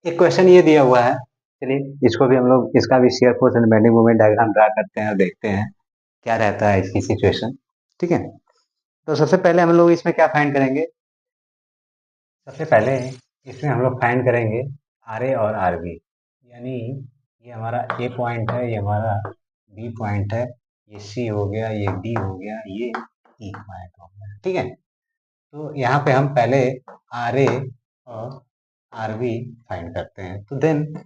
एक क्वेश्चन ये दिया हुआ है, चलिए इसको भी हम लोग, इसका भी shear force and bending moment diagram draw करते हैं और देखते हैं क्या रहता है इसकी सिचुएशन। ठीक है, तो सबसे पहले हम लोग इसमें क्या फाइंड करेंगे, सबसे पहले इसमें हम लोग फाइंड करेंगे आर ए और आर बी, यानी ये हमारा ए पॉइंट है, ये हमारा बी पॉइंट है, ये सी हो गया, ये डी हो गया, ये ई पॉइंट हो गया। ठीक है, तो यहाँ पे हम पहले आर ए और आर बी फाइंड करते हैं। तो then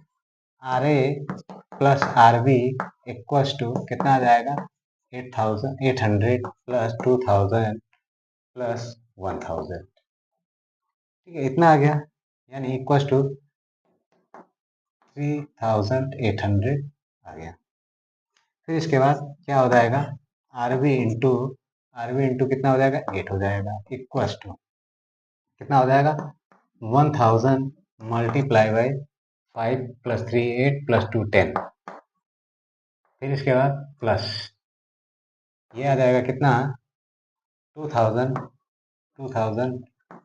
R A plus R B equals to कितना आ जाएगा, 800 प्लस 2000 प्लस 1000। ठीक है, इतना आ गया, यानी इक्वल्स टू 3800 आ गया। फिर इसके बाद क्या हो जाएगा, आर बी इंटू कितना हो जाएगा, 8 हो जाएगा, इक्वल्स टू कितना हो जाएगा, 1000 मल्टीप्लाई बाई 5 प्लस 3 8 प्लस 2 10। फिर इसके बाद प्लस ये आ जाएगा कितना, 2000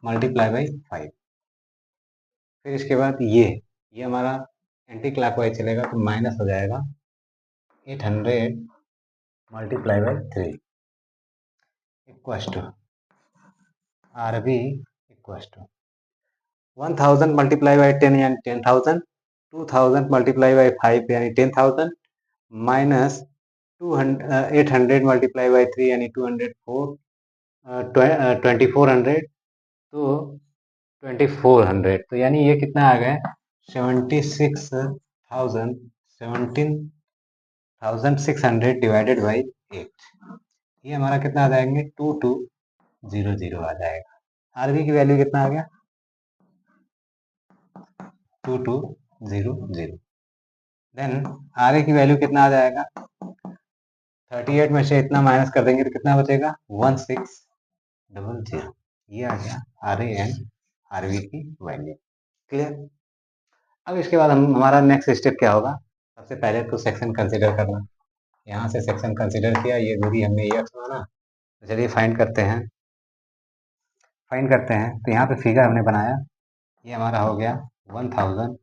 मल्टीप्लाई बाई 5। फिर इसके बाद ये हमारा एंटी क्लॉकवाइज चलेगा तो माइनस हो जाएगा 800 multiply by 3 equals to R B equals to 1000 multiply by 10 यानी 10,000, 2000 मल्टीप्लाई बाई 5 यानी 10,000, माइनस 800 मल्टीप्लाई बाई 3 यानी 2400, तो 2400, तो यानी ये कितना आ गया, 17,600 डिवाइडेड बाई 8। ये हमारा कितना आ जाएंगे, 2200 आ जाएगा। आरबी की वैल्यू कितना आ गया, 2200। देन आर ए की वैल्यू कितना आ जाएगा, 38 में से इतना माइनस कर देंगे तो कितना बचेगा, 1600। ये आ गया R A and R B की वैल्यू। क्लियर। अब इसके बाद हमारा नेक्स्ट स्टेप क्या होगा, सबसे पहले तो सेक्शन कंसिडर करना। यहाँ से सेक्शन कंसिडर किया, ये दूरी हमने ये माना, तो चलिए फाइंड करते हैं। तो यहाँ पे फिगर हमने बनाया, ये हमारा हो गया 1000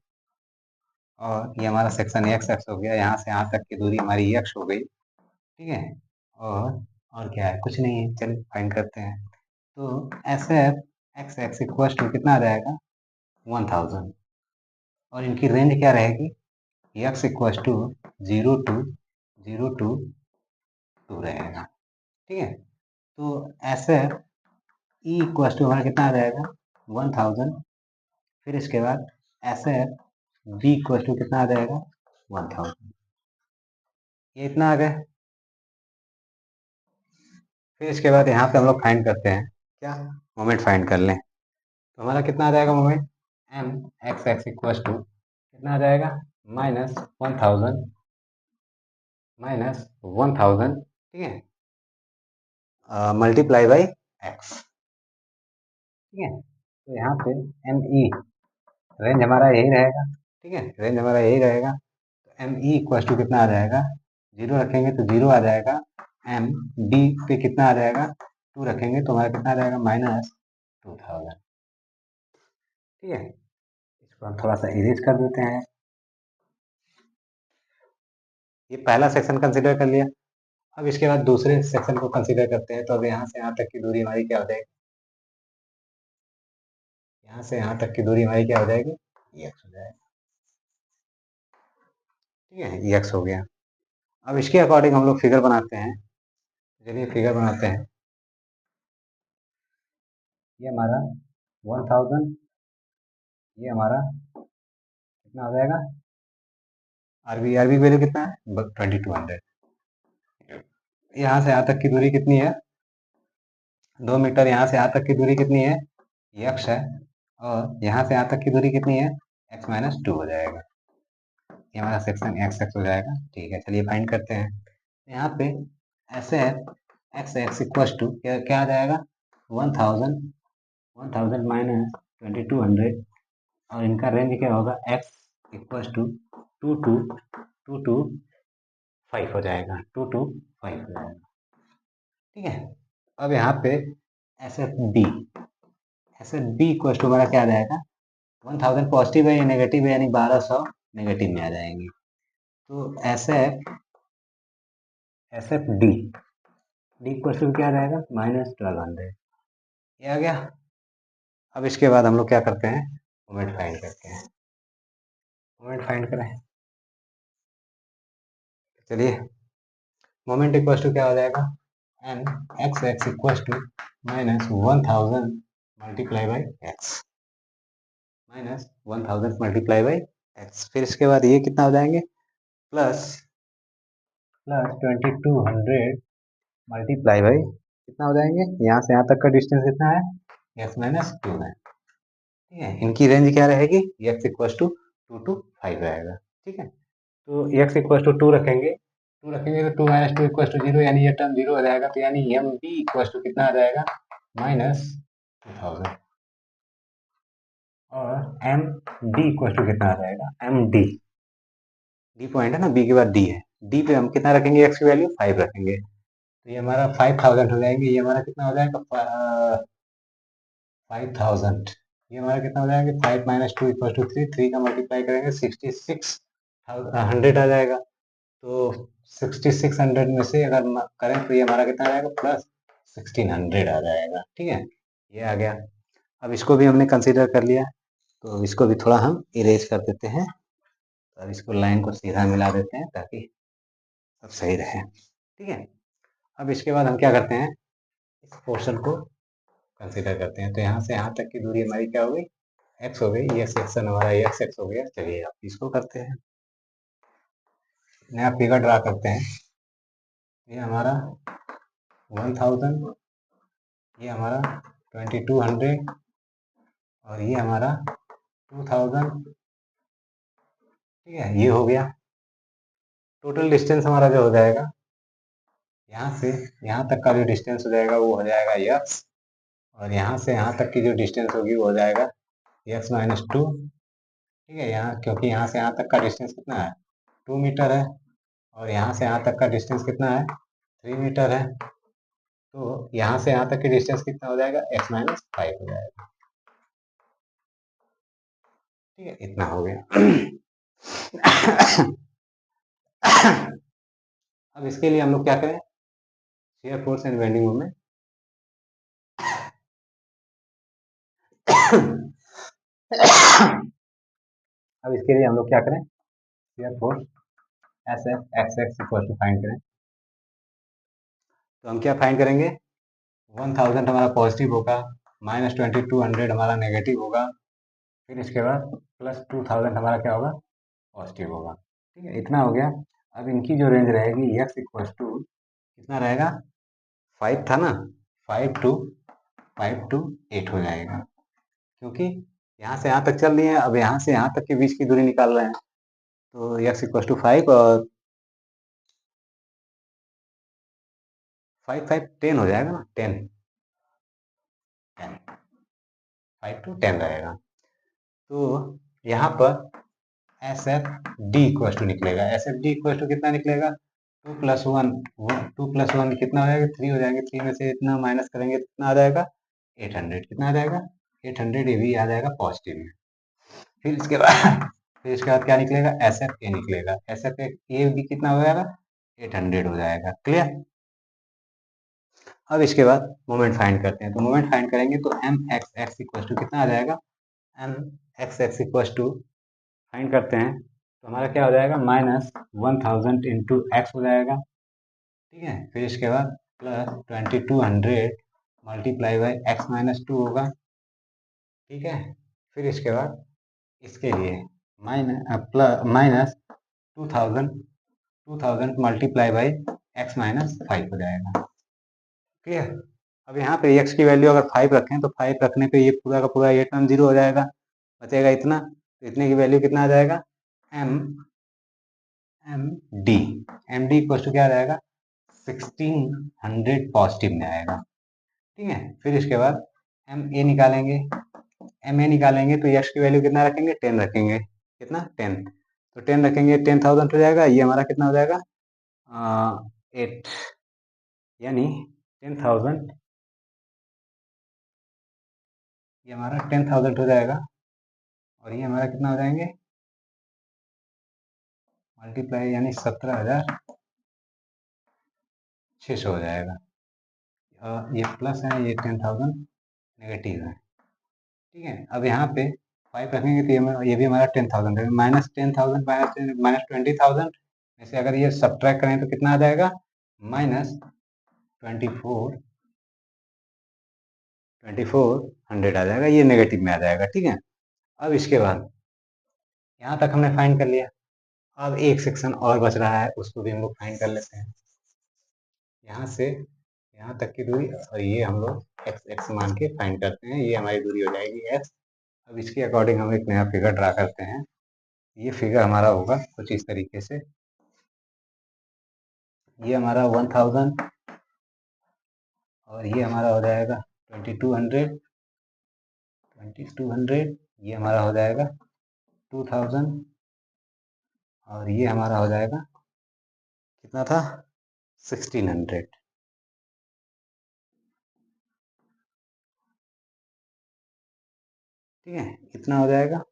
और ये हमारा सेक्शन एक्स एक्स हो गया, यहाँ से यहाँ तक की दूरी हमारी एक्स हो गई। ठीक है, और क्या है, कुछ नहीं है, चलिए फाइंड करते हैं। तो S F X X equal to कितना आ जाएगा, 1000, और इनकी रेंज क्या रहेगी, एक्स इक्वल टू 0 to 2 रहेगा। ठीक है, तो S F E equal to हमारा कितना आ जाएगा, 1000। फिर इसके बाद S F B equal to कितना आ जाएगा, 1000। ये इतना आ गया। फिर इसके बाद यहाँ पे हम लोग फाइंड करते हैं, क्या, मोमेंट फाइंड कर लें। तो हमारा कितना आ जाएगा moment, M X X equal to कितना आ जाएगा, -1000, ठीक है, मल्टीप्लाई बाई एक्स। ठीक है, तो यहाँ पे एम ई रेंज हमारा यही रहेगा। ठीक है, रेंज हमारा यही रहेगा, तो एम ई इक्वल टू कितना आ जाएगा, 0 रखेंगे तो 0 आ जाएगा, एम डी पे कितना आ जाएगा, 2 रखेंगे तो हमारा कितना आ जाएगा, -2000। ठीक है, इसको हम थोड़ा सा इरेज कर देते हैं। ये पहला सेक्शन कंसिडर कर लिया। अब इसके बाद दूसरे सेक्शन को कंसिडर करते हैं। तो अब यहाँ से यहाँ तक की दूरी हमारी क्या हो जाएगी, यहाँ से यहाँ तक की दूरी हमारी क्या हो जाएगी, एक्स हो जाएगा। ठीक है, एक्स हो गया। अब इसके अकॉर्डिंग हम लोग फिगर बनाते हैं। चलिए फिगर बनाते हैं। ये हमारा 1000, ये हमारा कितना हो जाएगा, आरबी वैल्यू कितना है, 2200। यहाँ से यहाँ तक की दूरी कितनी है, 2 मीटर। यहाँ से यहाँ तक की दूरी कितनी है, एक्स है, और यहाँ से यहाँ तक की दूरी कितनी है, x माइनस 2 हो जाएगा। ये हमारा सेक्शन एक्स एक्स हो जाएगा। ठीक है, चलिए फाइंड करते हैं। यहाँ पे ऐसे एक्स एक्स इक्वल टू क्या आ जाएगा, 1000 माइनस 2200, और इनका रेंज क्या होगा, x इक्वल टू 2 हो जाएगा, 2 to 5 हो जाएगा। ठीक है, अब यहाँ पे S F B equal to हमारा क्या आ जाएगा, 1000 पॉजिटिव है या नेगेटिव है, यानी 1200 नेगेटिव में आ जाएंगे। तो एस एफ डी क्वेश्चन क्या आ जाएगा, -1200, ये आ गया। अब इसके बाद हम लोग क्या करते हैं, मोमेंट फाइंड करते हैं। मोमेंट फाइंड करें, चलिए। मोमेंट इक्वल टू क्या हो जाएगा, N X X equal to -1000 multiply by X, -1000 multiply by X. फिर इसके बाद ये कितना हो जाएंगे, प्लस 2200 मल्टीप्लाई बाई कितना हो जाएंगे, यहाँ से यहाँ तक का डिस्टेंस कितना है, x-2 है। ठीक है, इनकी रेंज क्या रहेगी, x इक्वल टू 2 to 5 रहेगा। ठीक है, तो x इक्वल टू 2 रखेंगे, तो 2 - 2 इक्वल टू 0, यानी ये टर्म 0 हो जाएगा। तो यानी एम डी इक्वल टू कितना आ जाएगा, -2000। और एम डी इक्वल टू कितना आ जाएगा, एम डी, डी पॉइंट है ना, बी के बाद डी है, डी पे हम कितना रखेंगे, एक्स की वैल्यू 5 रखेंगे। तो ये हमारा 5000 हो जाएंगे, ये हमारा कितना हो जाएगा, 5000। ये हमारा कितना हो जाएगा, 5 - 2 इक्वल टू 3, 3 का मल्टीप्लाई करेंगे 6600 आ जाएगा। तो 6600 में से अगर करें तो ये हमारा कितना आ जाएगा, +1600 आ जाएगा। ठीक है, ये आ गया। अब इसको भी हमने कंसीडर कर लिया, तो इसको भी थोड़ा हम इरेज कर देते हैं। अब इसको लाइन को सीधा मिला देते हैं ताकि सब सही रहे। ठीक है, अब इसके बाद हम क्या करते हैं, इस पोर्शन को कंसीडर करते हैं। तो यहाँ से यहाँ तक की दूरी हमारी क्या हो गई, एक्स हो गई, ये सेक्शन हमारा एक्स एक्स हो गया। चलिए अब इसको करते हैं, नया फिगर ड्रा करते हैं। ये हमारा 1000, ये हमारा 2200, और ये हमारा 2000। ठीक है, ये हो गया। टोटल डिस्टेंस हमारा जो हो जाएगा, यहाँ से यहाँ तक का जो डिस्टेंस हो जाएगा वो हो जाएगा यक्स, और यहाँ से यहाँ तक की जो डिस्टेंस होगी वो हो जाएगा x-2। ठीक है, यहाँ क्योंकि यहाँ से यहाँ तक का डिस्टेंस कितना है, 2 मीटर है, और यहाँ से यहाँ तक का डिस्टेंस कितना है, 3 मीटर है। तो यहाँ से यहाँ तक की डिस्टेंस कितना हो जाएगा, x-5 हो जाएगा। ठीक है, इतना हो गया। अब इसके लिए हम लोग क्या करें, shear force and bending moment. अब इसके लिए हम लोग क्या करें, shear force S F X X equal to find करें। तो हम क्या फाइंड करेंगे, 1000 हमारा पॉजिटिव होगा, -2200 हमारा नेगेटिव होगा, फिर इसके बाद +2000 हमारा क्या होगा, पॉजिटिव होगा। ठीक है, इतना हो गया। अब इनकी जो रेंज रहेगी, x इक्वल टू कितना रहेगा, 5 था ना, 5 to 8 हो जाएगा, क्योंकि यहाँ से यहाँ तक चल रही है। अब यहाँ से यहाँ तक के बीच की दूरी निकाल रहे हैं, तो x इक्वल टू 5 और 5 5 10 हो जाएगा ना, 10 5 to 10 रहेगा। तो यहाँ पर S F D equal to निकलेगा, S F D equal to कितना निकलेगा, 2+1, 2+1 कितना हो जाएगा, 3 हो जाएंगे। 3 में से इतना माइनस करेंगे तो कितना आ जाएगा, 800। कितना आ जाएगा, 800, ये भी आ जाएगा पॉजिटिव में। फिर इसके बाद फिर इसके बाद क्या निकलेगा, एस एफ ए निकलेगा, एस एफ ए भी कितना हो जाएगा, 800 हो जाएगा। क्लियर। अब इसके बाद मोमेंट फाइंड करते हैं। तो मोमेंट फाइंड करेंगे तो M X X equal to कितना आ जाएगा, M X X equal to find करते हैं तो हमारा क्या हो जाएगा, -1000 इंटू एक्स हो जाएगा। ठीक है, फिर इसके बाद +2200 मल्टीप्लाई बाई x-2 होगा। ठीक है, फिर इसके बाद इसके लिए -2000 मल्टीप्लाई बाई x-5 हो जाएगा। क्लियर। अब यहाँ पे x की वैल्यू अगर 5 रखें तो 5 रखने पे ये पूरा का पूरा ये टर्म 0 हो जाएगा, बचेगा इतना। तो इतने की वैल्यू कितना आ जाएगा, एम डी इक्वल टू क्या आ जाएगा, 1600 पॉजिटिव में आएगा। ठीक है, फिर इसके बाद एम ए निकालेंगे, तो यक्स की वैल्यू कितना रखेंगे, 10 रखेंगे। कितना, 10। तो 10 रखेंगे, 10,000 हो जाएगा। ये हमारा कितना हो जाएगा, 8, यानी 10,000, ये हमारा 10,000 हो जाएगा। और ये हमारा कितना हो जाएंगे, मल्टीप्लाई यानी 17,600 हो जाएगा। ये प्लस है, ये 10,000 नेगेटिव है, ठीक है। अब यहाँ पे 5 रखेंगे तो ये भी हमारा 10,000 है, माइनस 10,000 माइनस 20,000 में से अगर ये सब्ट्रैक्ट करें तो कितना आ जाएगा, माइनस 2400 आ जाएगा, ये नेगेटिव में आ जाएगा, ठीक है। अब इसके बाद यहाँ तक हमने फाइंड कर लिया। अब एक सेक्शन और बच रहा है, उसको भी हम लोग फाइंड कर लेते हैं। यहाँ से यहाँ तक की दूरी, और ये हम लोग एक्स एक्स मान के फाइंड करते हैं, ये हमारी दूरी हो जाएगी एक्स। अब इसके अकॉर्डिंग हम एक नया फिगर ड्रा करते हैं। ये फिगर हमारा होगा कुछ इस तरीके से। ये हमारा 1000 और ये हमारा हो जाएगा 2200, ये हमारा हो जाएगा 2000 और ये हमारा हो जाएगा कितना था, 1600, ठीक है। इतना हो जाएगा।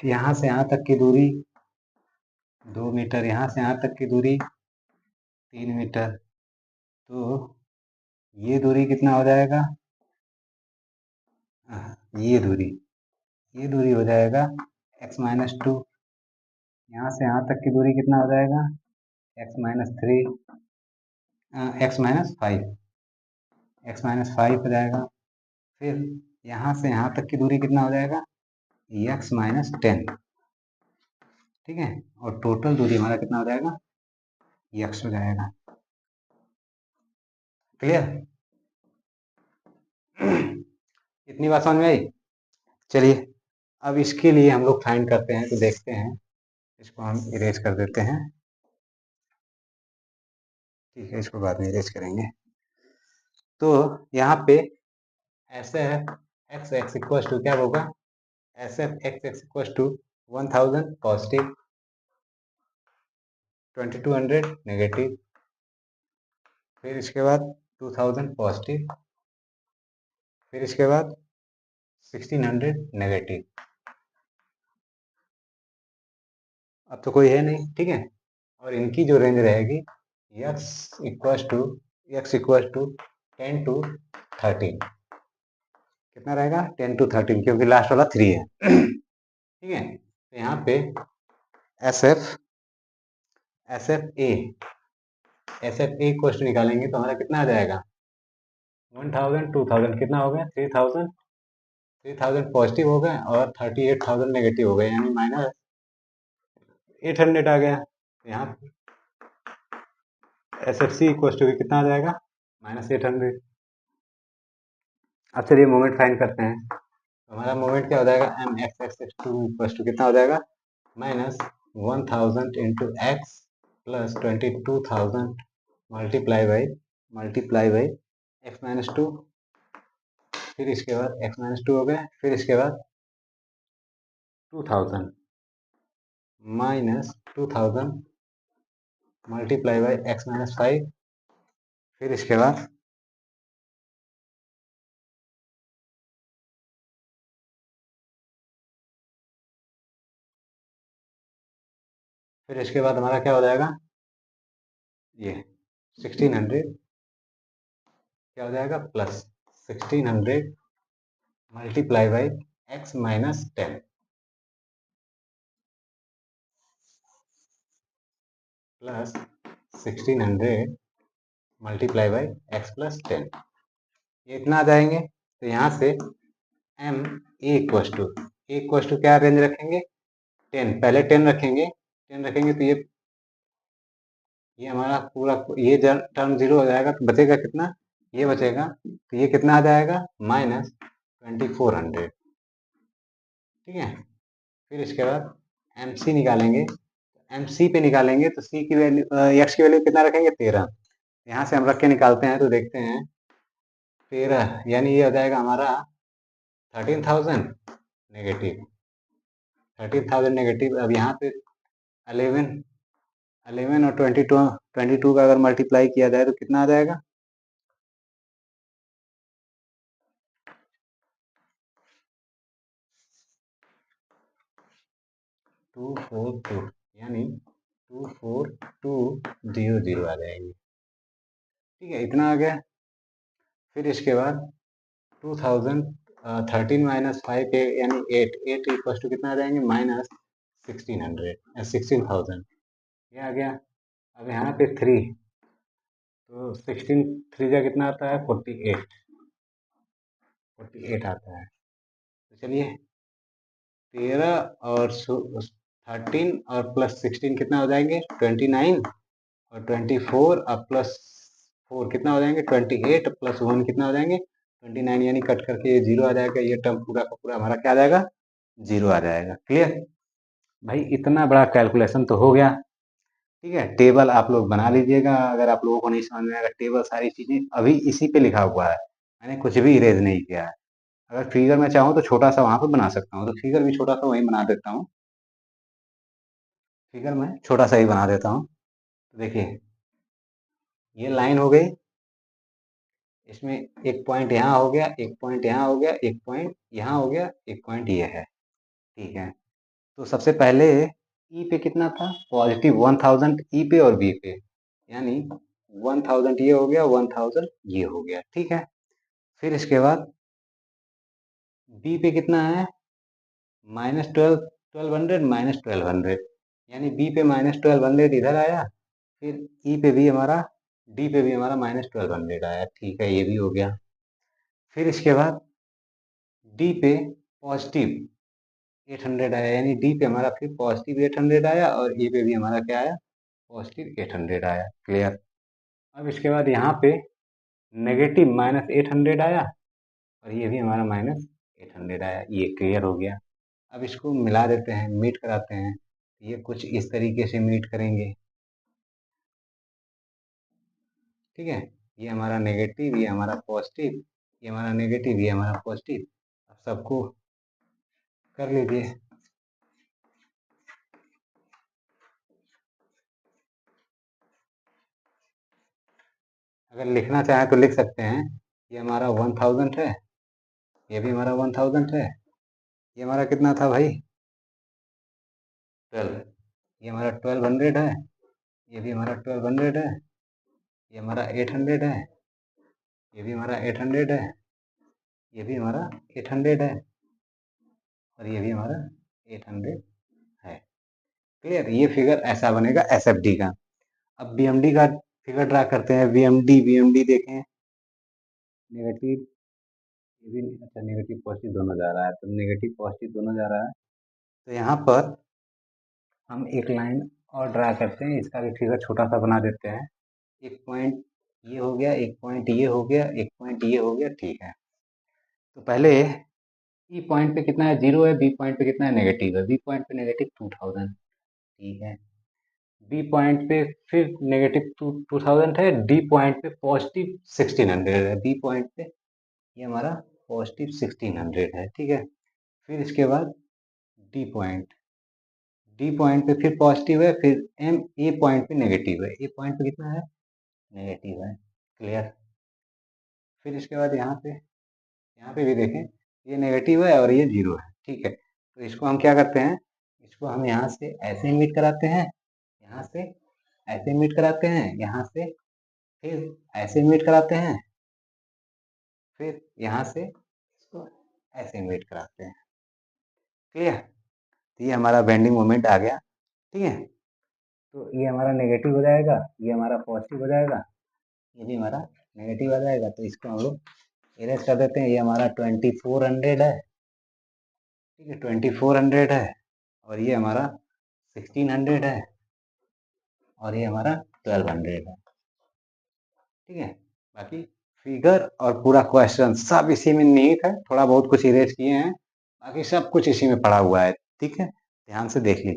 यहाँ से यहाँ तक की दूरी 2 मीटर, यहाँ से यहाँ तक की दूरी 3 मीटर, तो ये दूरी कितना हो जाएगा, ये दूरी हो जाएगा x-2। यहाँ से यहाँ तक की दूरी कितना हो जाएगा, x-3, x-5 हो जाएगा। फिर यहाँ से यहाँ तक की दूरी कितना हो जाएगा, x-10, ठीक है। और टोटल दूरी हमारा कितना हो जाएगा, x हो जाएगा। क्लियर? इतनी बात समझ में आई? चलिए अब इसके लिए हम लोग फाइंड करते हैं, तो देखते हैं, इसको हम इरेज कर देते हैं, ठीक है, इसको बाद में इरेज करेंगे। तो यहाँ पे S F X X equal to क्या होगा, S F X X equal to 1000 positive, 2200 negative, फिर इसके बाद 2000 पॉजिटिव, फिर इसके बाद 1600 नेगेटिव। अब तो कोई है नहीं, ठीक है। और इनकी जो रेंज रहेगी x इक्वल टू 10 to 13, कितना रहेगा, 10 to 13, क्योंकि लास्ट वाला 3 है, ठीक है। तो यहाँ पे एस एफ ए क्वेश्चन निकालेंगे तो हमारा कितना आ जाएगा, 1000 2000 कितना हो गया, 3000 पॉजिटिव हो गए और 38,000 नेगेटिव हो गए, यानी माइनस 800 आ गया। यहाँ S F C equal to कितना आ जाएगा, -800। अब चलिए मोमेंट फाइंड करते हैं। तो हमारा मोमेंट क्या हो जाएगा, M X X X to equal to कितना हो जाएगा, -1000 into X plus 22,000 multiply by x-2, फिर इसके बाद x-2 हो गए, फिर इसके बाद 2000 -2000 मल्टीप्लाई बाई x-5, फिर इसके बाद हमारा क्या हो जाएगा, ये 1600 क्या हो जाएगा, plus 1600 multiply by x-10 plus 1600 multiply by x+10, ये इतना आ जाएंगे। तो यहाँ से एम इक्वल टू क्या रेंज रखेंगे, 10, पहले 10 रखेंगे, तो ये हमारा पूरा ये टर्म 0 हो जाएगा, तो बचेगा कितना, ये बचेगा, तो ये कितना आ जाएगा, -2400, ठीक है। फिर इसके बाद एम सी निकालेंगे, एम सी पे निकालेंगे तो सी की वैल्यू, एक्स की वैल्यू कितना रखेंगे, 13। यहाँ से हम रख के निकालते हैं तो देखते हैं 13, यानी ये हो जाएगा हमारा 13,000 नेगेटिव, 13,000 नेगेटिव। अब यहाँ पे 11 और 22 का अगर मल्टीप्लाई किया जाए तो कितना आ जाएगा, 242 यानी 24200 आ जाएगी। ठीक है, इतना आ गया। फिर इसके बाद 2013 माइनस 5 यानी 8 इक्वल टू कितना आ जाएंगे, माइनस 1600 16,000, ये आ गया। अब यहाँ पे 3, तो 16 3 जा कितना आता है, 48 आता है। तो चलिए 13 और 13 और प्लस 16 कितना हो जाएंगे, 29, और 24 और प्लस 4 कितना हो जाएंगे, 28 प्लस 1 कितना हो जाएंगे, 29, यानी कट करके ये 0 आ जाएगा। ये टर्म पूरा का पूरा हमारा क्या आ जाएगा, 0 आ जाएगा। क्लियर भाई, इतना बड़ा कैलकुलेशन तो हो गया। ठीक है, टेबल आप लोग बना लीजिएगा। अगर आप लोगों को नहीं समझ में आएगा टेबल, सारी चीजें अभी इसी पे लिखा हुआ है, मैंने कुछ भी इरेज नहीं किया है। अगर फिगर में चाहूँ तो छोटा सा वहां पे बना सकता हूँ, तो फिगर भी छोटा सा वहीं बना देता हूँ। फिगर में छोटा सा ही बना देता हूँ। तो देखिए ये लाइन हो गई, इसमें एक पॉइंट यहाँ हो गया, एक पॉइंट यहाँ हो गया, एक पॉइंट यहाँ हो गया, एक पॉइंट ये है। ठीक है, तो सबसे पहले ई पे कितना था, पॉजिटिव 1000 ई पे और बी पे, यानी 1000 ये हो गया, 1000 ये हो गया। ठीक है, फिर इसके बाद बी पे कितना है, माइनस 1200 माइनस 1200, यानी बी पे माइनस 1200 इधर आया। फिर ई पे भी हमारा, डी पे भी हमारा माइनस 1200 आया। ठीक है, ये भी हो गया। फिर इसके बाद डी पे पॉजिटिव 800 आया, यानी डी पे हमारा फिर पॉजिटिव 800 आया, और ई पे भी हमारा क्या आया, पॉजिटिव 800 आया। क्लियर। अब इसके बाद यहाँ पे नेगेटिव माइनस 800 आया, और ये भी हमारा माइनस 800 आया। ये क्लियर हो गया। अब इसको मिला देते हैं, मीट कराते हैं। ये कुछ इस तरीके से मीट करेंगे। ठीक है, ये हमारा नेगेटिव, ये हमारा पॉजिटिव, ये हमारा नेगेटिव, ये हमारा पॉजिटिव। अब सबको कर लीजिए। अगर लिखना चाहें तो लिख सकते हैं। ये हमारा 1000 है, ये भी हमारा 1000 है। ये हमारा कितना था भाई, 12। ये हमारा 1200 है, ये भी हमारा 1200 है। ये हमारा 800 है, ये भी हमारा 800 है। ये भी हमारा 800 है, और ये भी हमारा 800 है। क्लियर, ये फिगर ऐसा बनेगा एस एफ डी का। अब बी एम डी का फिगर ड्रा करते हैं। बी एम डी देखें, नेगेटिव, ये भी अच्छा नेगेटिव पॉजिटिव दोनों जा रहा है, तो नेगेटिव पॉजिटिव दोनों जा रहा है। तो यहाँ पर हम एक लाइन और ड्रा करते हैं, इसका भी फिगर छोटा सा बना देते हैं। एक पॉइंट ये हो गया, एक पॉइंट ये हो गया, एक पॉइंट ये हो गया। ठीक है, तो पहले ई पॉइंट पे कितना है, 0 है। बी पॉइंट पे कितना है, नेगेटिव है। बी पॉइंट पे नेगेटिव 2000। ठीक है, बी पॉइंट पे फिर नेगेटिव 2000 है। डी पॉइंट पे पॉजिटिव 1600 है। बी पॉइंट पे ये हमारा पॉजिटिव 1600 है। ठीक है, फिर इसके बाद डी पॉइंट, डी पॉइंट पे फिर पॉजिटिव है। फिर एम ए पॉइंट पे नेगेटिव है। ए पॉइंट पे कितना है, नेगेटिव है। क्लियर। फिर इसके बाद यहाँ पे भी देखें, ये नेगेटिव है और ये 0 है। ठीक है, तो इसको हम क्या करते हैं, इसको हम यहाँ से ऐसे मीट कराते हैं, यहाँ से ऐसे मीट कराते हैं, यहाँ से फिर ऐसे मीट कराते हैं, फिर यहाँ से इसको ऐसे मीट कराते हैं। क्लियर, तो ये हमारा बेंडिंग मोमेंट आ गया। ठीक है, तो ये हमारा नेगेटिव हो जाएगा, ये हमारा पॉजिटिव हो जाएगा, ये भी हमारा नेगेटिव आ जाएगा। तो इसको हम लोग इरेज कर देते हैं। ये हमारा 2400 है। ठीक है, 2400 है, और ये हमारा 1600 है, और ये हमारा 1200 है। ठीक है, बाकी फिगर और पूरा क्वेश्चन सब इसी में निहित है। थोड़ा बहुत कुछ इरेज किए हैं, बाकी सब कुछ इसी में पड़ा हुआ है। ठीक है, ध्यान से देख लीजिए।